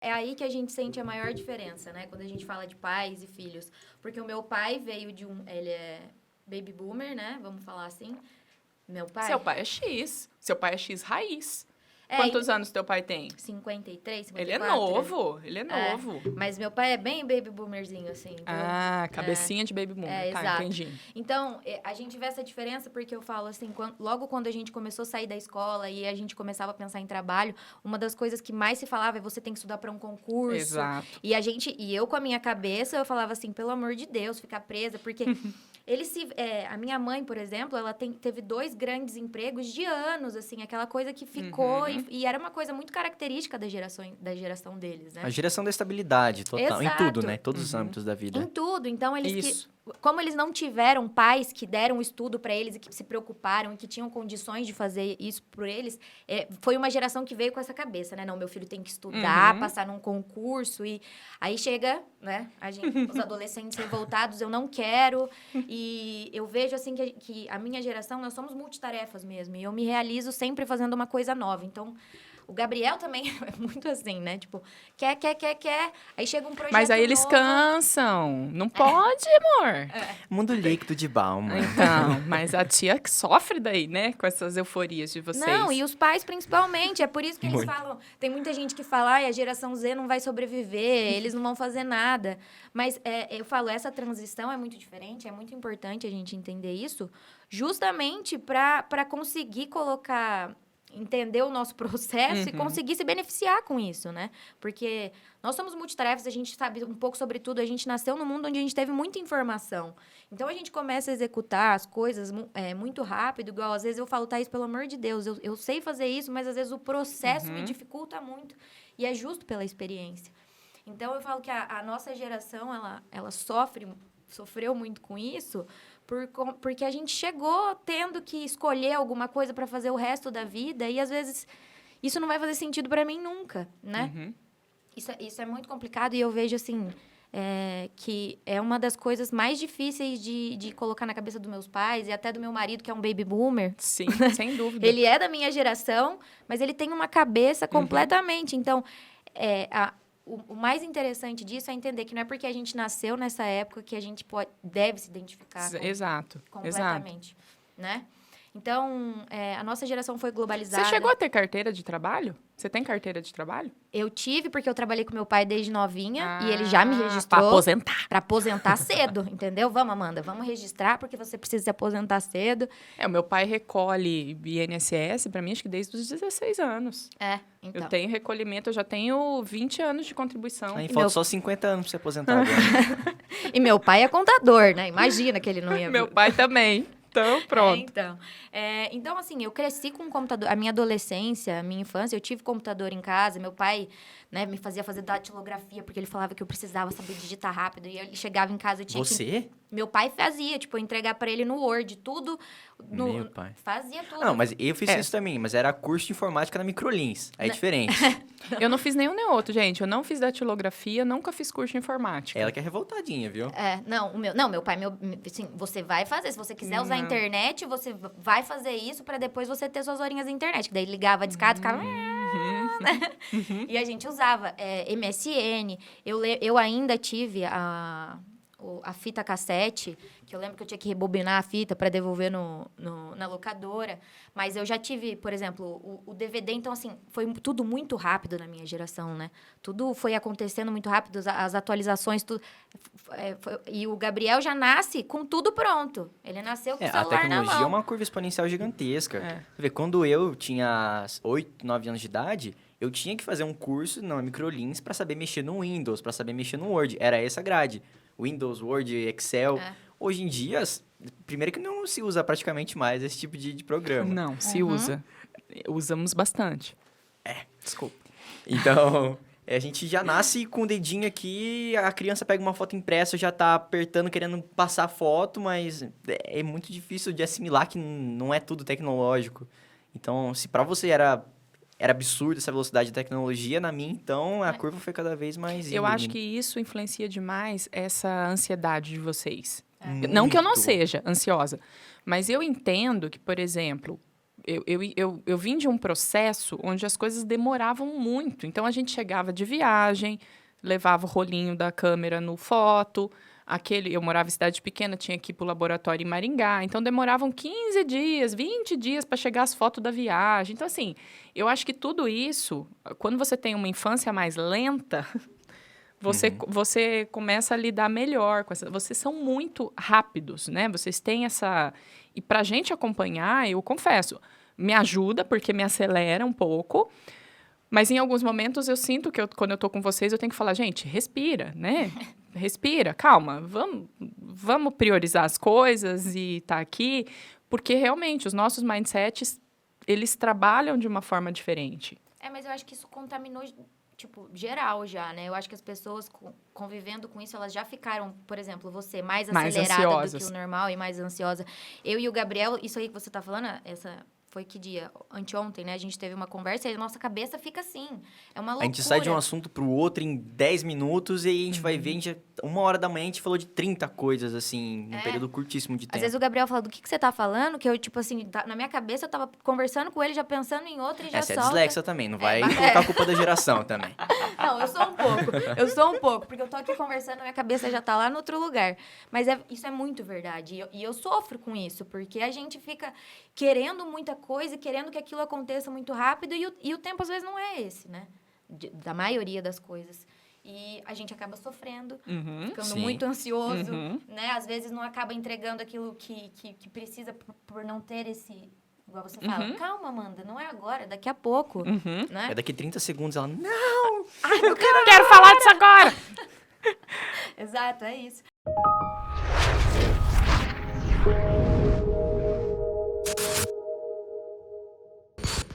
É aí que a gente sente a maior diferença, né? Quando a gente fala de pais e filhos. Porque o meu pai veio de um... Ele é baby boomer, né? Vamos falar assim. Meu Seu pai. pai é X. Seu pai é X raiz. É, Quantos anos teu pai tem? 53, Ele é 54. novo, ele é É, novo. mas meu pai é bem baby boomerzinho, assim, viu? Ah, cabecinha de baby boomer. Tá, Exato. entendi. Então, a gente vê essa diferença porque eu falo assim, logo quando a gente começou a sair da escola e a gente começava a pensar em trabalho, uma das coisas que mais se falava é você tem que estudar para um concurso. Exato. E eu com a minha cabeça, eu falava assim, pelo amor de Deus, ficar presa, porque a minha mãe, por exemplo, ela teve 2 grandes empregos de anos, assim, aquela coisa que ficou e era uma coisa muito característica da geração deles, né? A geração da estabilidade total. Em tudo, Exato. né? Todos os âmbitos da vida. Em tudo. Então, Isso. como eles não tiveram pais que deram estudo para eles e que se preocuparam e que tinham condições de fazer isso por eles, foi uma geração que veio com essa cabeça, né? Não, meu filho tem que estudar, passar num concurso e aí chega, né? Os adolescentes revoltados, eu não quero. E eu vejo, assim, que a minha geração, nós somos multitarefas mesmo. E eu me realizo sempre fazendo uma coisa nova. Então, o Gabriel também é muito assim, né? Tipo, quer. Aí chega um projeto Mas aí eles novo. cansam. Não pode, amor. Mundo líquido de Bauman. Então, mas a tia que sofre daí, né? Com essas euforias de vocês. Não, e os pais principalmente. É por isso que eles Muito. falam... Tem muita gente que fala, ai, a geração Z não vai sobreviver, eles não vão fazer nada. Mas eu falo, essa transição é muito diferente, é muito importante a gente entender isso, justamente para conseguir colocar... entender o nosso processo e conseguir se beneficiar com isso, né? Porque nós somos multitarefas, a gente sabe um pouco sobre tudo, a gente nasceu num mundo onde a gente teve muita informação. Então, a gente começa a executar as coisas muito rápido, igual às vezes eu falo, Thaís, pelo amor de Deus, eu sei fazer isso, mas às vezes o processo me dificulta muito. E é justo pela experiência. Então, eu falo que a nossa geração, ela sofreu muito com isso, porque a gente chegou tendo que escolher alguma coisa para fazer o resto da vida e, às vezes, isso não vai fazer sentido para mim nunca, né? Isso é muito complicado e eu vejo, assim, que é uma das coisas mais difíceis de colocar na cabeça dos meus pais e até do meu marido, que é um baby boomer. Sim, sem dúvida. Ele é da minha geração, mas ele tem uma cabeça completamente. Então, o mais interessante disso é entender que não é porque a gente nasceu nessa época que a gente deve se identificar Exato. completamente, né? Então, a nossa geração foi globalizada. Você chegou a ter carteira de trabalho? Você tem carteira de trabalho? Eu tive, porque eu trabalhei com meu pai desde novinha e ele já me registrou. Pra aposentar. Pra aposentar cedo, entendeu? Vamos, Amanda, vamos registrar, porque você precisa se aposentar cedo. O meu pai recolhe INSS pra mim, acho que desde os 16 anos. Então. Eu tenho recolhimento, eu já tenho 20 anos de contribuição. Aí falta só 50 anos pra você aposentar agora. E meu pai é contador, né? Imagina que ele não ia... Meu pai também. Então, pronto. Então, assim, eu cresci com um computador. A minha adolescência, a minha infância, eu tive computador em casa. Meu pai, né, me fazia fazer datilografia, porque ele falava que eu precisava saber digitar rápido. E ele chegava em casa e tinha Você? Meu pai fazia, tipo, eu entregar pra ele no Word, tudo. Meu pai. Fazia tudo. Não, mas eu fiz isso também, mas era curso de informática na Microlins. Aí é diferente. Eu não fiz nenhum nem outro, gente. Eu não fiz datilografia, nunca fiz curso de informática. Ela que é revoltadinha, viu? Meu pai, assim, você vai fazer. Se você quiser usar a internet, você vai fazer isso pra depois você ter suas horinhas na internet. Que daí ligava a discada, ficava... E a gente usava MSN. Eu ainda tive a fita cassete, que eu lembro que eu tinha que rebobinar a fita para devolver na locadora. Mas eu já tive, por exemplo, o DVD. Então, assim, foi tudo muito rápido na minha geração, né? Tudo foi acontecendo muito rápido, as atualizações, tudo. E o Gabriel já nasce com tudo pronto. Ele nasceu com o celular na mão. A tecnologia é uma curva exponencial gigantesca. Você vê, quando eu tinha 8, 9 anos de idade, eu tinha que fazer um curso na Microlins para saber mexer no Windows, para saber mexer no Word. Era essa grade. Windows, Word, Excel. Hoje em dia, primeiro que não se usa praticamente mais esse tipo de programa. Não, se usa. Usamos bastante. Desculpa. Então, a gente já nasce com o dedinho aqui, a criança pega uma foto impressa, já tá apertando, querendo passar a foto, mas é muito difícil de assimilar que não é tudo tecnológico. Então, se pra você era absurdo essa velocidade de tecnologia, na minha, então, a curva foi cada vez mais Eu acho que isso influencia demais essa ansiedade de vocês. Não que eu não seja ansiosa, mas eu entendo que, por exemplo, eu vim de um processo onde as coisas demoravam muito. Então, a gente chegava de viagem, levava o rolinho da câmera no foto. Eu morava em cidade pequena, tinha que ir para o laboratório em Maringá. Então, demoravam 15 dias, 20 dias para chegar as fotos da viagem. Então, assim, eu acho que tudo isso, quando você tem uma infância mais lenta, você começa a lidar melhor com essa. Vocês são muito rápidos, né? Vocês têm essa... E para a gente acompanhar, eu confesso, me ajuda, porque me acelera um pouco. Mas em alguns momentos eu sinto que quando eu tô com vocês, eu tenho que falar, gente, respira, né? Respira, calma, vamos priorizar as coisas e tá aqui. Porque realmente os nossos mindsets, eles trabalham de uma forma diferente. Mas eu acho que isso contaminou, tipo, geral já, né? Eu acho que as pessoas convivendo com isso, elas já ficaram, por exemplo, você mais acelerada do que o normal e mais ansiosa. Eu e o Gabriel, isso aí que você tá falando, foi que dia? Anteontem, né? A gente teve uma conversa e a nossa cabeça fica assim. É uma loucura. A gente sai de um assunto pro outro em 10 minutos e aí a gente vai ver, 1h da manhã a gente falou de 30 coisas, assim, num período curtíssimo de tempo. Às vezes o Gabriel fala, do que você tá falando? Que eu, tipo assim, na minha cabeça eu tava conversando com ele, já pensando em outra e já solta. Essa é dislexia também, não vai colocar a culpa da geração também. Não, eu sou um pouco, porque eu tô aqui conversando, minha cabeça já tá lá no outro lugar. Mas isso é muito verdade. E eu sofro com isso, porque a gente fica querendo muita coisa, querendo que aquilo aconteça muito rápido, e o tempo às vezes não é esse, né? Da maioria das coisas. E a gente acaba sofrendo, ficando muito ansioso, né? Às vezes não acaba entregando aquilo que precisa por não ter esse... Igual você fala, calma, Amanda, não é agora, daqui a pouco, né? É daqui 30 segundos, ela, não! Ai, eu quero falar disso agora! Exato, é isso.